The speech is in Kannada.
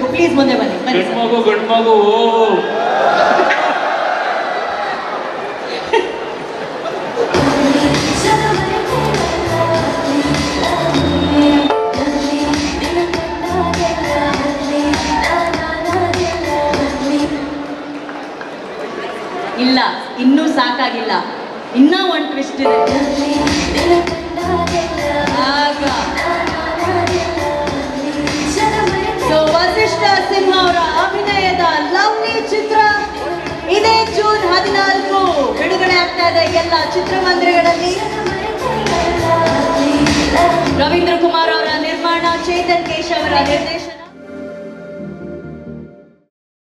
ತೋರಿಸ್ಬೇಕು. ಪ್ಲೀಸ್ ಮುಂದೆ ಬನ್ನಿ. ಗಂಡು ಮಗು ಇಲ್ಲ, ಇನ್ನೂ ಸಾಕಾಗಿಲ್ಲ, ಇನ್ನೂ ಒಂದು ಟ್ವಿಸ್ಟ್ ಇದೆ. ವಸಿಷ್ಠ ಸಿಂಹ ಅವರ ಅಭಿನಯದ ಲವ್ಲಿ ಚಿತ್ರ ಇದೇ ಜೂನ್ 14 ಬಿಡುಗಡೆ ಆಗ್ತಾ ಇದೆ ಎಲ್ಲ ಚಿತ್ರಮಂದಿರಗಳಲ್ಲಿ. ರವೀಂದ್ರ ಕುಮಾರ್ ಅವರ ನಿರ್ಮಾಣ, ಚೇತನ್ ಕೇಶ್ ಅವರ ನಿರ್ದೇಶನ.